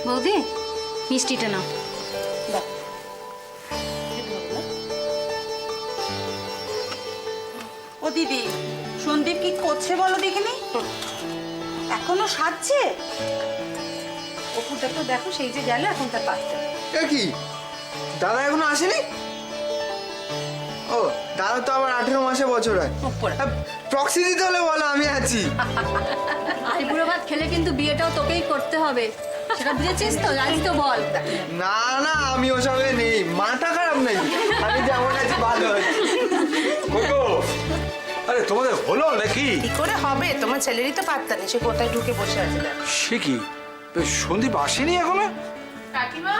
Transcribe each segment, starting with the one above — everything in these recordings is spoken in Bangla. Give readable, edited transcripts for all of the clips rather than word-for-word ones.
বৌদি মিষ্টিটা নাও। ও দিদি, সন্দীপ কি করছে বলো দেখিনি? এখনো সাজছে? অপুটা তো দেখো সেই যে গেল, এখন তার পাত্তা। এ কি, দাদা এখনো আসেনি? ও দাদা তো আবার 18 মাসে বছর হয়। প্রক্সি দিতে হলে বলো, আমি আছি। আইবুড়ো ভাত খেলে কিন্তু বিয়েটাও তোকেই করতে হবে, সেটা বুঝেছিস তো? জানিস তো, বল। না না, আমি ওসবে নেই, মাথা খারাপ নেই, আমি যেমন আছি ভালো আছি। আরে তোমাদের হলো নাকি? কি করে হবে, তোমার ছেলেরই তো পাত্তা নেই, সে কোথায় ঢুকে বসে আছে দেখো। সে কি, সন্দীপ আসেনি এখনো? কাকিমা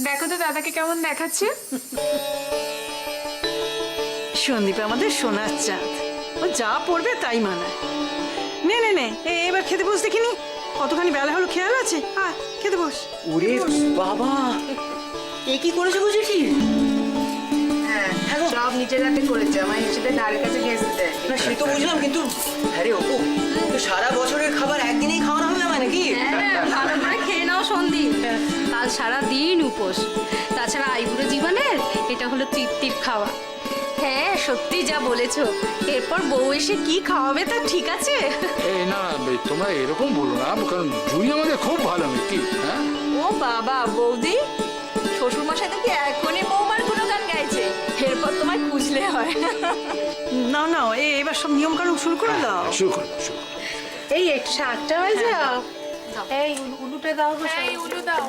দেখো তো দাদাকে কেমন দেখাচ্ছে। সন্দীপ আমাদের সোনার চাঁদ, ও যা পড়বে তাই মানায়। নে নে নে, এবার খেতে বস, দেখিনি কতখানি বেলা হলো, খেয়াল আছে? আয় খেতে বস। ওরে বাবা, এ কি করেছে বুঝেছি? হ্যাঁ, সব নিজের হাতে করেছে, আমার হিসেবে ধারে কাছে গেছে দেয়। না সে তো বুঝলাম, কিন্তু আরে অপু, তো সারা বছরের খাবার একদিনেই খাওয়ানো হবে আমার নাকি? হ্যাঁ, ভালো করে খেয়ে নাও সন্দীপ, কাল সারা দিন উপোস। তাছাড়া আইবুড়ো জীবনের এটা হলো তৃপ্তির খাওয়া। হ্যাঁ, সত্যি যা বলেছো, এরপর বউ এসে কি খাওয়াবে তা ঠিক আছে? এই না না, তোমরা এরকম বলো না, কারণ জুই আমাদের খুব ভালো মেয়ে, কি? হ্যাঁ, ও বাবা, বৌদি শ্বশুর মশাই দেখি এখনই বৌমার গুণগান গাইছে, এরপর তোমায় খুঁজলে হয়। না না, এবার সব নিয়ম কানুন শুরু করে দাও। শুরু করো, শুরু করো। এই একটু শাকটা হয়ে যাও। এই উলুটা দাও গো। এই উলু দাও।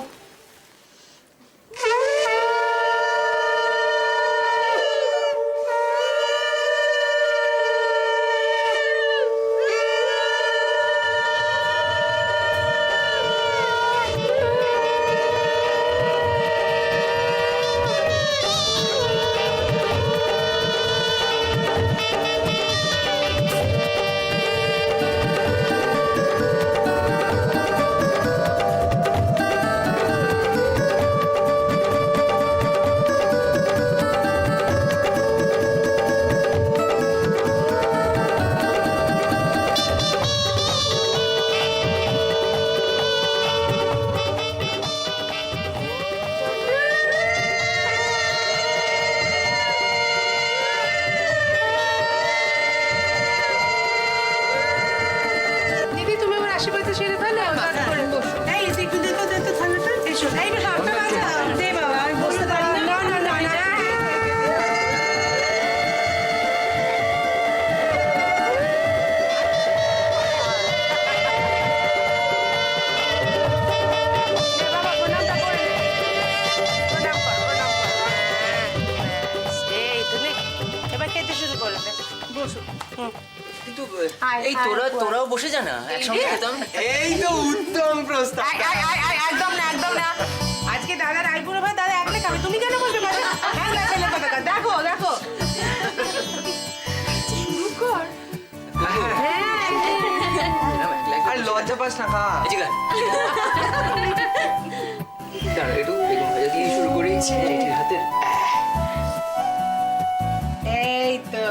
দিদি তুমি আমার আশীর্বাদ সেরে ফেলে করে বসো। এই একটু দে তো ঠান্ডাটা। এসো, এই শাকটা বাজা। দে বাবা, আমি বসতে পারি না। না না না না। কিন্তু এই তোরাও বসে যা না, একসঙ্গে খেতাম। এই তো উত্তম প্রস্তাব। একদম না, একদম না। আজকে দাদার আইবুড়ো ভাই, দাদা একলে খাবে, তুমি কেন বসবে পাশে? হ্যাঁ, ছেলে কথা দেখো দেখো। শুরু কর। আর লজ্জা পাস না, খা। এই যে গা। দাঁড়া, একটু বেগুন ভাজা দিয়ে শুরু করি, জেঠির হাতের। এই তো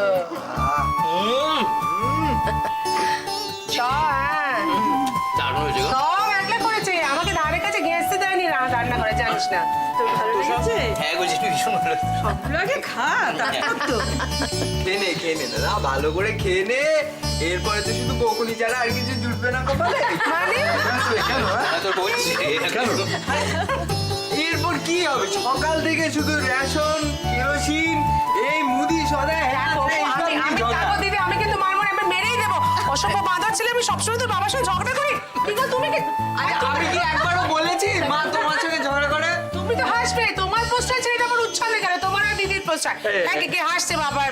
দারুণ হয়েছে গো। সব একলা করেছে, আমাকে ধারে কাছে ঘেঁচতে দেয়নি, রান্না করে জানিস না। তোর ভালো লেগেছে? হ্যাঁ গো, জেঠি ভীষণ ভালো। সবগুলো আগে খা, তারপর তো। খেয়ে নে দাদা, ভালো করে খেয়ে নে। এরপরে তো শুধু বকুনি ছাড়া আর কিছু জুটবে না কপালে। মানে কেন, হ্যাঁ? তো বলছি কেন? এরপর কি হবে? সকাল থেকে শুধু রেশন, কেরোসিন, এই মুদি সদা, দেখো দিদি, আমি কিন্তু মারবো না, এবার মেরেই দেবো। অসভ্য বাঁদর ছেলে, আমি সবসময় তোর বাবার সঙ্গে ঝগড়া করি। ঠিক আছে, তুমি কি আমি কি একবারও বলেছি মা তোমার সঙ্গে ঝগড়া করে? তুমি তো হাসবে, তোমার পোস্টার ছেলেটা আমার উচ্ছলে গেল, তোমার আর দিদির পোস্টার। একে কে হাসছে বাবার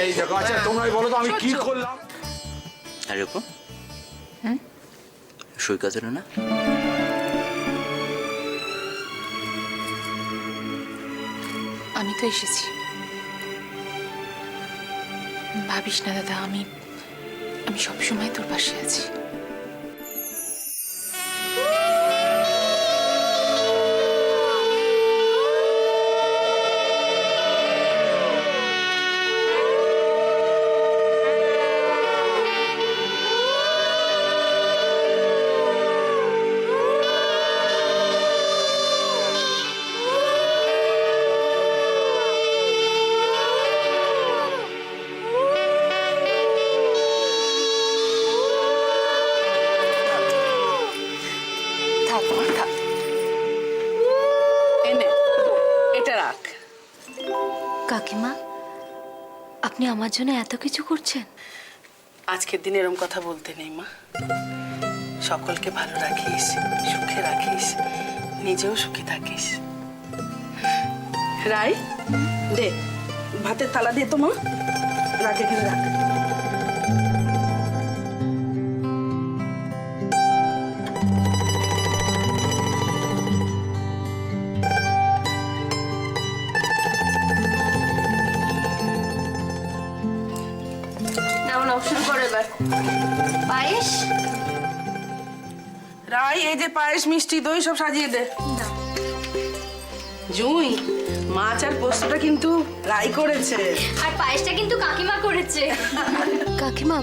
এই দেখো, আচ্ছা তোমরাই বলো তো আমি কি করলাম? আরে অপু, সৈকত এলো না? আমি তো এসেছি, ভাবিস না দাদা, আমি সবসময় তোর পাশে আছি। আপনি আমার জন্য এত কিছু করছেন? আজকের দিনে এরকম কথা বলতে নেই মা। সকলকে ভালো রাখিস, সুখে রাখিস, নিজেও সুখী থাকিস। রাই দে, ভাতের থালা দে তো মা, রাখ এখানে রাখ। নাও নাও, শুরু করো এবার। পায়েস রাই এই যে পায়েস, মিষ্টি, দই সব সাজিয়ে দে। জুই, মাছ আর পোস্তটা কিন্তু রাই করেছে। আর পায়েসটা কিন্তু কাকিমা করেছে। কাকিমা,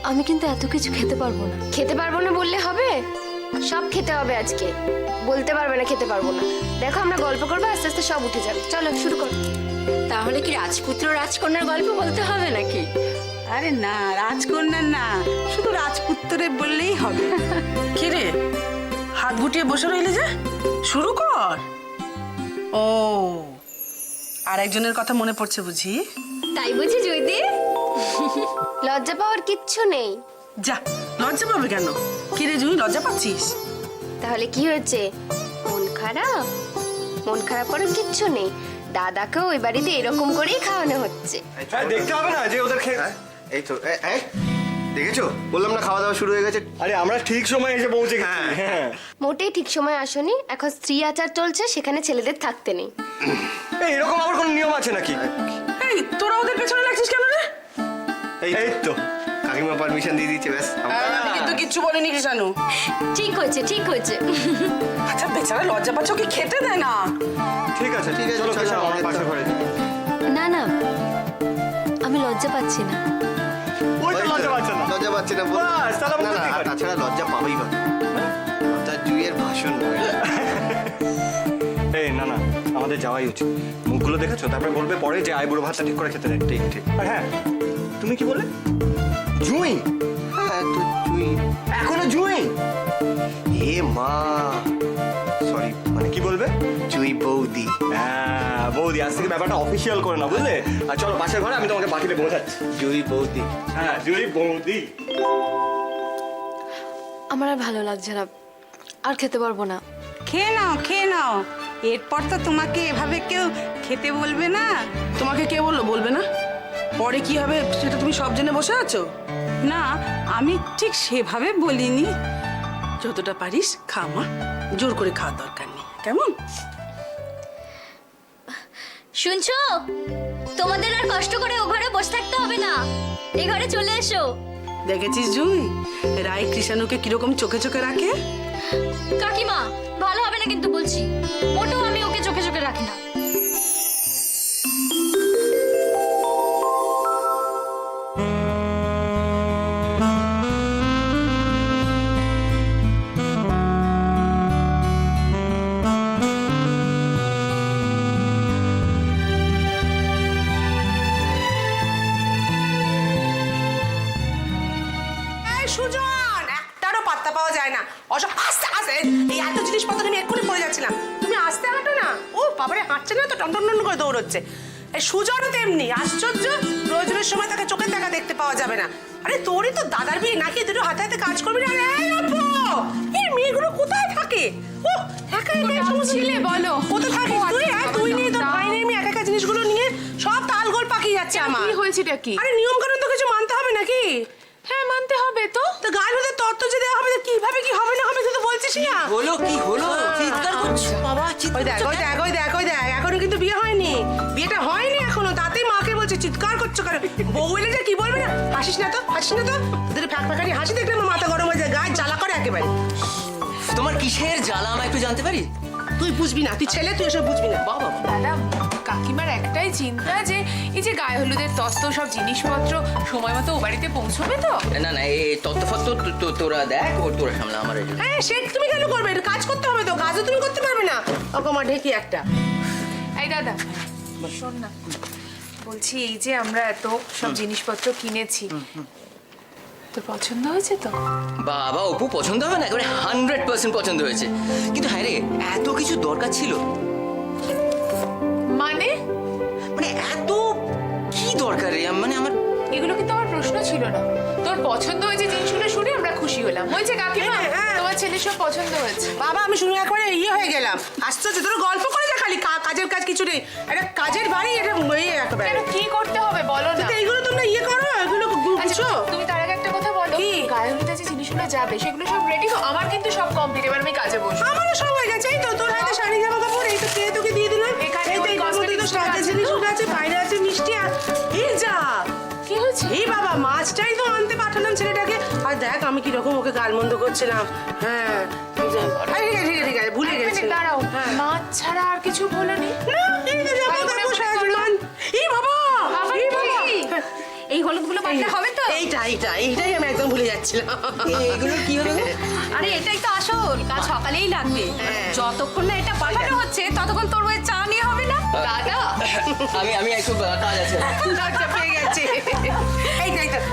আমি কিন্তু এত কিছু খেতে পারবো না। খেতে পারবো না বললে হবে? সব খেতে হবে আজকে। বলতে পারবে না খেতে পারবো না। দেখো আমরা গল্প করবো, আস্তে আস্তে সব উঠে যাবে। চলো শুরু করো। তাহলে কি রাজপুত্র রাজকন্যার গল্প বলতে হবে নাকি? আরে না, রাজকন্যা না, শুধু রাজপুত্রে বললেই হবে। কি রে, হাত গুটিয়ে বসে রইলে যে? শুরু কর। ও, আর একজনের কথা মনে পড়ছে বুঝি? তাই বুঝি জয়দি? লজ্জা পাওয়ার কিচ্ছু নেই। যা, লজ্জা পাবে কেন? কি রে জুই, লজ্জা পাচ্ছিস? তাহলে কি হয়েছে? মন খারাপ? মন খারাপ করার কিচ্ছু নেই। দাদাকেও ওই বাড়িতে এরকম করেই খাওয়ানো হচ্ছে। দেখতে হবে না যে ওদের খেয়ে এই তো দেখেছো, বললাম না খাওয়া দাওয়া শুরু হয়ে গেছে। আরে আমরা ঠিক সময় এসে পৌঁছে গেছি। হ্যাঁ, মোটেই ঠিক সময় আসনি। এখন স্ত্রী আচার চলছে, সেখানে ছেলেদের থাকতে নেই। এরকম আবার কোনো নিয়ম আছে নাকি? এই তোরা ওদের পেছনে লাগছিস কেন রে? এই তো কাকিমা পারমিশন দিয়ে দিচ্ছে, ব্যাস। আমি কিন্তু কিচ্ছু বলিনি কৃষাণু। ঠিক হয়েছে, ঠিক হয়েছে। আচ্ছা বেচারা লজ্জা পাচ্ছে, ওকে খেতে দেয় না। ঠিক আছে, ঠিক আছে, চলো আমরা পাশে ঘরে যাই। না না, আমি লজ্জা পাচ্ছি না। ওই তো লজ্জা পাচ্ছে না, লজ্জা পাচ্ছে না। বাস, না না, আর তাছাড়া লজ্জা পাবেই না। লজ্জা জুইয়ের ভাষণ নয়। এই না না, আমাদের যাওয়াই উচিত। মুখগুলো দেখেছো, তারপরে বলবে পরে যে আইবুড়ো ভাতটা ঠিক করে খেতে দেয়। ঠিক ঠিক। আর হ্যাঁ, তুমি কি বললে? জুই? হ্যাঁ তো জুই, এখনো জুই? এ মা, সরি, মানে কি বলবে? জুই বৌদি। হ্যাঁ বৌদি, আজ থেকে ব্যাপারটা অফিসিয়াল করে না, বুঝলে? আর চলো পাশের ঘরে, আমি তোমাকে বাকিতে বোঝাচ্ছি। জুই বৌদি। হ্যাঁ জুই বৌদি। আমার আর ভালো লাগছে না, আর খেতে পারবো না। খেয়ে নাও, খেয়ে নাও। এরপর তো তোমাকে এভাবে কেউ খেতে বলবে না। তোমাকে কে বললো বলবে না? পরে কি হবে সেটা তুমি সব জেনে বসে আছো? না, আমি ঠিক সেভাবে বলিনি। যতটা পারিস খা মা, জোর করে খাওয়ার দরকার নেই, কেমন? শুনছো, তোমাদের আর কষ্ট করে ও ঘরে বসে থাকতে হবে না, এই ঘরে চলে এসো। দেখেছিস জুই, রাই কৃষাণুকে কিরকম চোখে চোখে রাখে? কাকিমা, ভালো হবে না কিন্তু বলছি। মোটেও আমি ওকে চোখে চোখে রাখি না। সুজন, একটারও পাত্তা পাওয়া যায় না। আস্তে আস্তে, এই এত জিনিসপত্র আমি এক্ষুনি পড়ে যাচ্ছিলাম। তুমি আস্তে হাঁটো না। ও বাবারে, হাঁটছে না তো, টন করে দৌড়চ্ছে। এই সুজনও তেমনি আশ্চর্য, প্রয়োজনের সময় তাকে চোখের দেখা দেখতে পাওয়া যাবে না। আরে তোরই তো দাদার বিয়ে নাকি, দুটো হাতে হাতে কাজ করবি না? এই অপু, এই মেয়েগুলো কোথায় থাকে? ও একা একা সমস্ত ছেলে বলো কোথায় থাকিস তুই? তুই নিয়ে তোর ভাই নেই, আমি একা একা জিনিসগুলো নিয়ে সব তালগোল পাকিয়ে যাচ্ছে আমার। কি হয়েছেটা কি? আরে নিয়ম কানুন তো কিছু মানতে হবে নাকি? হ্যাঁ মানতে হবে তো। তো গায়ে হলুদের তত্ত্ব যে দেওয়া হবে, কিভাবে কি হবে না হবে তুই তো বলছিস না। হলো কি হলো? চিৎকার করছো বাবা, ওই চিৎকার দেখ, ওই দেখ, ওই দেখ, ওই দেখ, এখনো কিন্তু বিয়ে হয়নি। বিয়েটা হয়নি এখনো, তাতেই মাকে বলছে চিৎকার করছো কেন? বউ এলে যে কি বলবে না? হাসিস না তো, হাসিস না তো। তোদের ফ্যাক ফ্যাকারি হাসি দেখলে আমার মাথা গরম হয়ে যায়, গায়ে জ্বালা করে একেবারে। তোমার কিসের জ্বালা আমায় একটু জানতে পারি? তুই বুঝবি না, তুই ছেলে, তুই এসব বুঝবি না। বাবা, দাদা, কাকিমার একটাই চিন্তা যে এই যে গায়ে হলুদের তত্ত্ব, সব জিনিসপত্র সময় মতো ও বাড়িতে পৌঁছবে তো। না না, এই তত্ত্বফত্ত্ব তোরা দেখ, ওর তোরা সামলা, আমার এই জন্য। হ্যাঁ, সে তুমি কেন করবে? এটা কাজ করতে হবে তো, কাজও তুমি করতে পারবে না। অকমা ঢেকি একটা। এই দাদা, শোন না, বলছি এই যে আমরা এত সব জিনিসপত্র কিনেছি, তোর পছন্দ হয়েছে তো? বাবা, অপু পছন্দ হবে না? একেবারে 100% পছন্দ হয়েছে। কিন্তু হ্যাঁ রে, এত কিছু দরকার ছিল মানে মানে এত কি দরকার? দরকার রে? মানে আমার এগুলো কিন্তু আমার প্রশ্ন ছিল না। তোর পছন্দ হয়েছে জিনিসগুলো শুনে আমরা খুশি হলাম। হয়েছে কাকিমা, হ্যাঁ। তোমার ছেলের সব পছন্দ হয়েছে। বাবা আমি শুনে একবারে ইয়ে হয়ে গেলাম, আশ্চর্য। তোর গল্প করে যা খালি, কাজের কাজ কিছু নেই, একটা কাজের বাড়ি, এটা একেবারে। কেন, কি করতে হবে বলো না? তো এইগুলো তোমরা ইয়ে করো, এগুলো আচ্ছা, বুঝছো? তুমি তার আগে একটা কথা বলো, কি? গায়ে হলুদে যে জিনিসগুলো যাবে সেগুলো সব রেডি? আমার কিন্তু সব কমপ্লিট, এবার আমি কাজে বসবো। আমারও সব হয়ে গেছে। এই তো তোর হাতে শাড়ি জামা কাপড়, এই তো কে তোকে দিয়ে দিলাম। এখানে এই তো ওই এটার মধ্যে তো cosmetics সাজা আছে জিনিসগুলো তো? আছে, বাইরে আছে মিষ্টি। আর এই যা, কি হয়েছে? এই বাবা মাছটাই তো আনতে পাঠালাম ছেলেটাকে, আর দেখ আমি কিরকম ওকে গালমন্দ করছিলাম। হ্যাঁ এই যে, ঠিক আছে ঠিক আছে ঠিক আছে, ভুলে এক মিনিট গেছি। দাঁড়াও, হ্যাঁ। মাছ ছাড়া আর কিছু বলনি? না, এই যে যাবো, ভালো করে দেখো মনে সাজ করো। মান। এই বাবা, আবার এই কি? বাবা। এই হলুদগুলো পাল্টে হবে তো? এইটাই আমি একদম ভুলে যাচ্ছিলাম। এগুলো কি হলো গো? আরে এটাই তো আসল কাজ, সকালেই লাগবে। যতক্ষণ না এটা পাঠানো হচ্ছে ততক্ষণ তোর ওই চা নিয়ে হবে না দাদা। আমি একটু কাজ আছে। লজ্জা পেয়ে গেছে।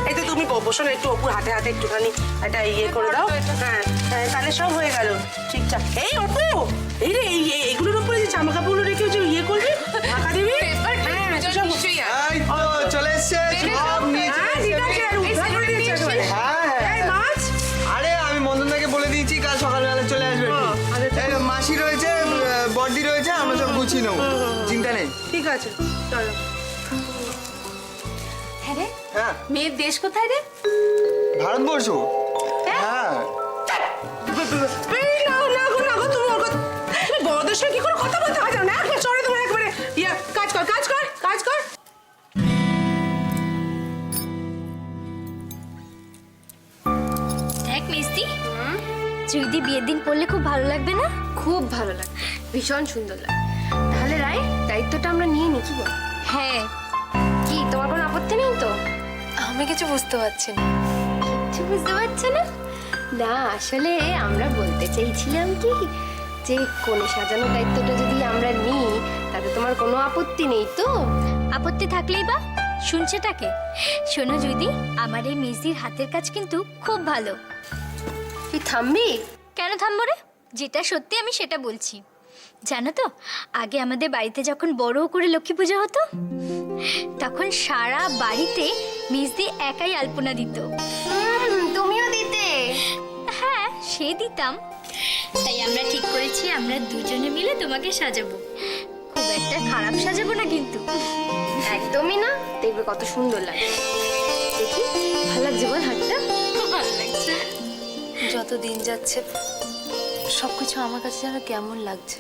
এই তো তুমি বসো না, একটু অপুর হাতে হাতে একটুখানি একটা ইয়ে করে দাও। হ্যাঁ হ্যাঁ, তাহলে সব হয়ে গেল ঠিকঠাক। এই অপু, এই রে এইগুলোর উপরে যে জামা কাপড়গুলো রেখে যে ইয়ে করবি, ঢাকা দিবি। হ্যাঁ, সব- নিশ্চয়ই আছে। এই তো চলে এসছে, সব নিয়ে চলে হ্যাঁ, ঠিক আছে, আর উদ্ধার করে দিয়েছে একেবারে। এই মাছ, আরে আমি মন্দনদাকে বলে দিয়েছি কাল সকালবেলা চলে আসবে। আরে তো- এই মাসি রয়েছে, বর্দি রয়েছে, আমরা সব গুছিয়ে নেবো, চিন্তা নেই। ঠিক আছে চলো। হ্যাঁ রে, হ্যাঁ, মেয়ের দেশ কোথায় রে? ভারতবর্ষ। হ্যাঁ, এই নাও, না গো, তুমি ওর কথা- তুমি বড়দের সঙ্গে কি করে কথা বলতে হয় জানো না? একবার চড়ে তোমার একবারে ইয়ে, কাজ কর। দেখ মিস্তি, চুইদি বিয়ের দিন পড়লে খুব ভালো লাগবে না? খুব ভালো লাগবে, ভীষণ সুন্দর লাগবে। তাহলে রায়, দায়িত্বটা আমরা নিয়ে নিই, কি বল? হ্যাঁ, কি তোমার কোনো আপত্তি নেই তো? আমি কিছু বুঝতে পারছি না। কিছু বুঝতে পারছো না? না আসলে আমরা বলতে চাইছিলাম কি, যে কোণে সাজানোর দায়িত্বটা যদি আমরা নিই তাতে তোমার কোনো আপত্তি নেই তো? আপত্তি থাকলেই বা শুনছেটাকে। শোনো যদি, আমার এই মেজদির হাতের কাজ কিন্তু খুব ভালো। তুই থামবি? কেন থামবো রে? যেটা সত্যি আমি সেটা বলছি। জানো তো, আগে আমাদের বাড়িতে যখন বড় করে লক্ষ্মী পুজো হতো, তখন সারা বাড়িতে মেজদি একাই আলপনা দিত। তুমিও দিতে? হ্যাঁ, সে দিতাম। তাই আমরা ঠিক করেছি আমরা দুজনে মিলে তোমাকে সাজাবো। খুব একটা খারাপ সাজাবো না কিন্তু। একদমই না, দেখবে কত সুন্দর লাগে। দেখি ভালো লাগছে বল হাতটা? খুব ভালো লাগছে। যত দিন যাচ্ছে সবকিছু আমার কাছে যেন কেমন লাগছে।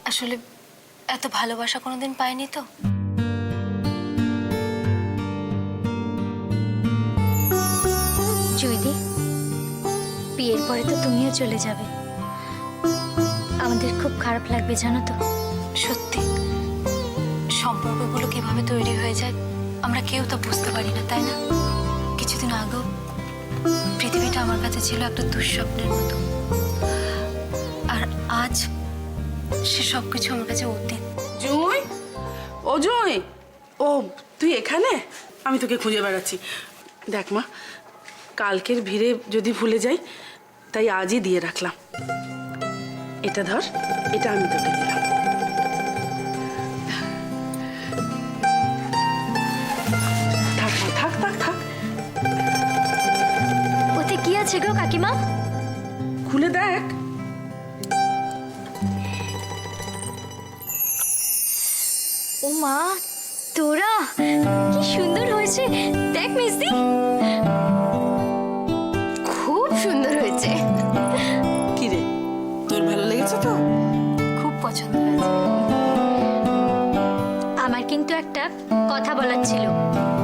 আসলে এত ভালোবাসা কোনোদিন পাইনি তো। জয়দি, বিয়ের পরে তো তুমিও চলে যাবে। আমাদের খুব খারাপ লাগবে জানো তো। সত্যি, সম্পর্কগুলো কিভাবে তৈরি হয়ে যায় আমরা কেউ তা বুঝতে পারি না, তাই না? কিছুদিন আগেও পৃথিবীটা আমার কাছে ছিল একটা দুঃস্বপ্নের মতো, আর আজ সে সবকিছু আমার কাছে অতীত। জুঁই, ও জুঁই, ও তুই এখানে? আমি তোকে খুঁজে বেড়াচ্ছি। দেখ মা, কালকের ভিড়ে যদি ভুলে যাই, তাই আজই দিয়ে রাখলাম। এটা ধর, এটা আমি তোকে দিলাম। থাক মা, থাক থাক থাক, ওতে কি আছে গো কাকিমা? খুলে দেখ। ও মা, তোরা কি সুন্দর হয়েছে। দেখ মিস্তি, খুব সুন্দর হয়েছে। কি রে, তোর ভালো লেগেছে তো? খুব পছন্দ হয়েছে। আমার কিন্তু একটা কথা বলার ছিল।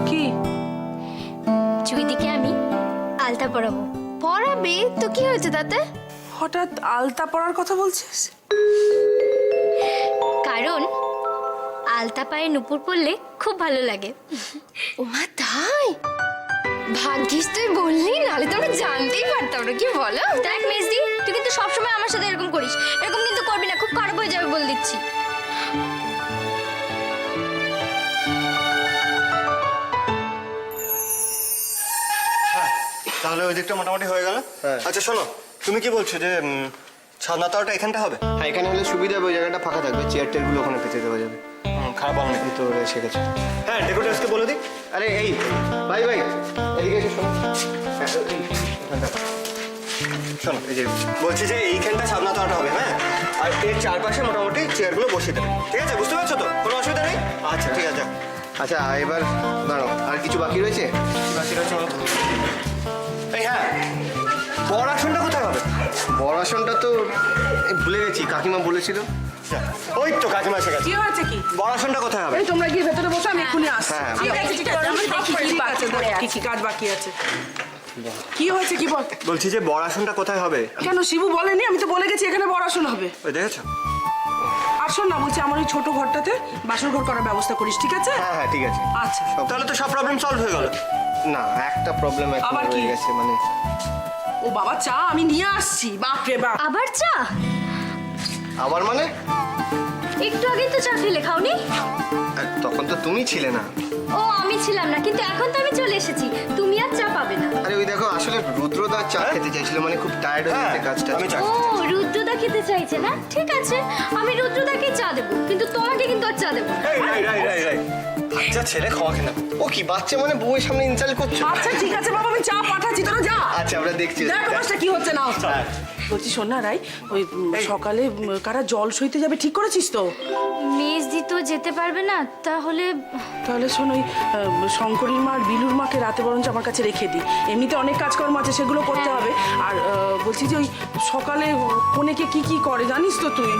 কি? চুইদিকে আমি আলতা পরাবো। পড়াবি তো, কি হয়েছে তাতে? হঠাৎ আলতা পরার কথা বলছিস? কারণ আলতা পায়ে নুপুর পরলে খুব ভালো লাগে। ও মা, তাই? ভাগ্যিস তুই বললি, নাহলে তো আমরা জানতেই পারতাম না, কি বলো? দেখ মেজদি, তুই কিন্তু সবসময় আমার সাথে এরকম করিস। এরকম কিন্তু করবি না, খুব খারাপ হয়ে যাবে বলে দিচ্ছি। তাহলে ওই দিকটা মোটামুটি হয়ে গেল। আচ্ছা শোনো, তুমি কি বলছো যে ছাদনাতলাটা এখানটা হবে? হ্যাঁ, এখানে হলে সুবিধা হবে, ওই জায়গাটা ফাঁকা থাকবে, চেয়ার টেয়ারগুলো ওখানে পেতে দেওয়া যাবে। খারাপ হয়নি তো এসে গেছে। হ্যাঁ ডেকোরেটরসকে বলে দিই। আরে এই ভাই এদিকে এসে শোনো। হ্যাঁ, এখানটা। শোনো এই যে বলছি যে এইখানটা সামলাতে হবে, হ্যাঁ, আর এর চারপাশে মোটামুটি চেয়ারগুলো বসিয়ে দেবে, ঠিক আছে? বুঝতে পারছো তো? কোনো অসুবিধা নেই? আচ্ছা ঠিক আছে। আচ্ছা এবার দাঁড়াও, আর কিছু বাকি রয়েছে? কি বাকি রয়েছে বলো? এই হ্যাঁ, বড় আসনটা কোথায় হবে? বড় আসনটা তো ভুলে গেছি, কাকিমা বলেছিল। ওই তো কাকিমা এসে গেছে। কি হয়েছে কি? বড় আসনটা কোথায় হবে? এই তোমরা গিয়ে ভেতরে বসো, আমি এক্ষুনি আসছি। হ্যাঁ, ঠিক আছে ঠিক আছে, আমরা দেখি কি বাকি আছে, কি কাজ বাকি আছে। কি হয়েছে কি বল? বলছি যে বড় আসনটা কোথায় হবে? কেন শিবু বলেনি? আমি তো বলে গেছি এখানে বড় আসন হবে। ওই দেখেছো? আর শোন না, বলছি আমার ওই ছোট ঘরটাতে বাসর ঘর করার ব্যবস্থা করিস, ঠিক আছে? হ্যাঁ হ্যাঁ ঠিক আছে। আচ্ছা তাহলে তো সব প্রবলেম সলভ হয়ে গেল। না, একটা প্রবলেম এখন আবার কি? রয়ে গেছে, মানে ও বাবা, চা আমি নিয়ে আসছি। বাপ রে বাপ। আবার চা? আবার মানে একটু আগেই তো চা খেলে, খাওনি? তখন তো তুমি ছিলে না। ও আমি ছিলাম না, কিন্তু এখন তো আমি চলে এসেছি, তুমি আর চা পাবে না। আরে ওই দেখো, আসলে রুদ্রদা চা খেতে চাইছিল, মানে খুব টায়ার্ড হয়ে গেছে কাজটা। আমি চা ও রুদ্রদা খেতে চাইছে না? ঠিক আছে, আমি রুদ্রদাকে চা দেবো, কিন্তু তোমাকে কিন্তু আর চা দেবো না। আচ্ছা ছেলে খাওয়া খেলা। ও কি বাচ্চা মানে বউয়ের সামনে ইনসাল্ট করছো? আচ্ছা ঠিক আছে বাবা, আমি চা পাঠাচ্ছি, তোরা যা। আচ্ছা আমরা দেখছি। দেখ অবস্থা কি হচ্ছে না হচ্ছে। বলছি শোন না রাই, ওই সকালে কারা জল সইতে যাবে ঠিক করেছিস তো? মেজদি তো যেতে পারবে না, তাহলে তাহলে শোন, ওই শঙ্করীর মা আর বিলুর মাকে রাতে বরঞ্চ আমার কাছে রেখে দিই। এমনিতে অনেক কাজকর্ম আছে, সেগুলো করতে হবে। আর বলছি যে ওই সকালে কোনেকে কি কি করে জানিস তো তুই?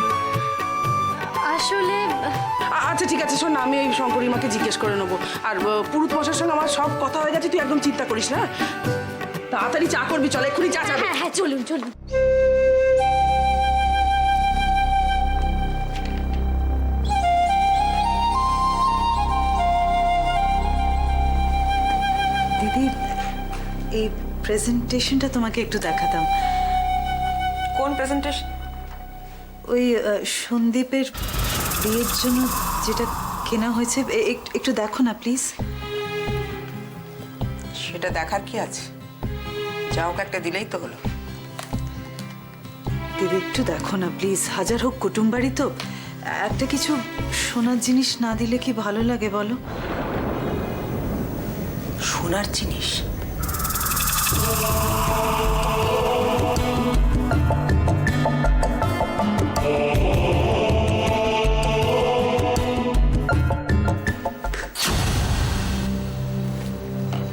আসলে আচ্ছা ঠিক আছে, শোন না, আমি ওই শঙ্করীর মাকে জিজ্ঞেস করে নেবো। আর পুরুত মশার সঙ্গে আমার সব কথা হয়ে গেছে, তুই একদম চিন্তা করিস না। তাড়াতাড়ি চা করবি, চল এক্ষুনি চা চাবি। হ্যাঁ হ্যাঁ চলুন চলুন। দিদি, এই প্রেজেন্টেশনটা তোমাকে একটু দেখাতাম। কোন প্রেজেন্টেশন? ওই সন্দীপের বিয়ের জন্য যেটা কেনা হয়েছে, একটু দেখো না প্লিজ। সেটা দেখার কি আছে? যা হোক একটা দিলেই তো হলো। দিদি একটু দেখো না প্লিজ, হাজার হোক কুটুম বাড়ি তো, একটা কিছু সোনার জিনিস না দিলে কি ভালো লাগে বলো? সোনার জিনিস?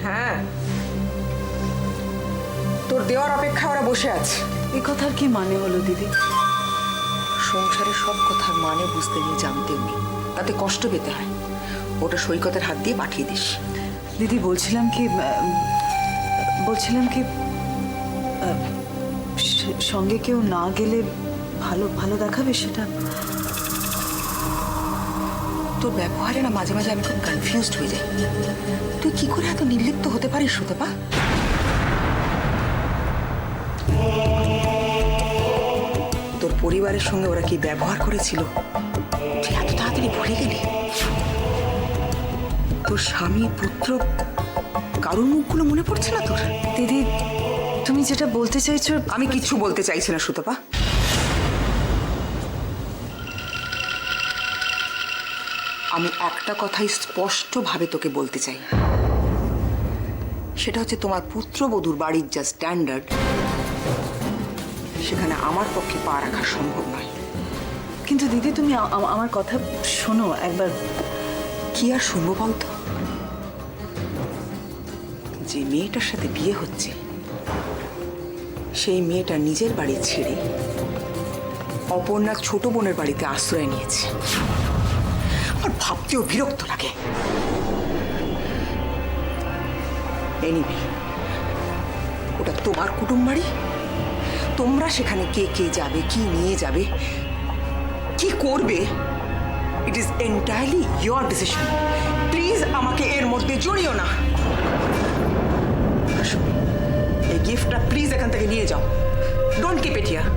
হ্যাঁ, তোর দেওয়ার অপেক্ষা ওরা বসে আছে। এই কথার কি মানে হলো দিদি? সংসারের সব কথার মানে বুঝতে নেই, জানতেও নেই, তাতে কষ্ট পেতে হয়। ওটা সৈকতের হাত দিয়ে পাঠিয়ে দিস। দিদি বলছিলাম কি সঙ্গে কেউ না গেলে ভালো ভালো দেখাবে সেটা? তোর ব্যবহারে না মাঝে মাঝে আমি খুব কনফিউজড হয়ে যাই। তুই কি করে এত নির্লিপ্ত হতে পারিস সুতপা? তোর পরিবারের সঙ্গে ওরা কি ব্যবহার করেছিল তুই এত তাড়াতাড়ি ভুলে গেলি? তোর স্বামী পুত্র কারোর মুখগুলো মনে পড়ছে না তোর? দিদি তুমি যেটা বলতে চাইছো, আমি কিচ্ছু বলতে চাইছি না সুতপা। আমি একটা কথাই স্পষ্টভাবে তোকে বলতে চাই, সেটা হচ্ছে তোমার পুত্রবধূর বাড়ির যা স্ট্যান্ডার্ড, সেখানে আমার পক্ষে পা রাখা সম্ভব নয়। কিন্তু দিদি তুমি আমার কথা শোনো একবার। কি আর শুনবো বলতো? যে মেয়েটার সাথে বিয়ে হচ্ছে সেই মেয়েটা নিজের বাড়ি ছেড়ে অপর্ণার ছোট বোনের বাড়িতে আশ্রয় নিয়েছে। আমার ভাবতেও বিরক্ত লাগে। এনিওয়ে, ওটা তোমার কুটুম বাড়ি, তোমরা সেখানে কে কে যাবে, কি নিয়ে যাবে, কি করবে, it is entirely your decision. Please আমাকে এর মধ্যে জড়িও না। এই গিফটটা প্লিজ এখান থেকে নিয়ে যাও। Don't keep it here.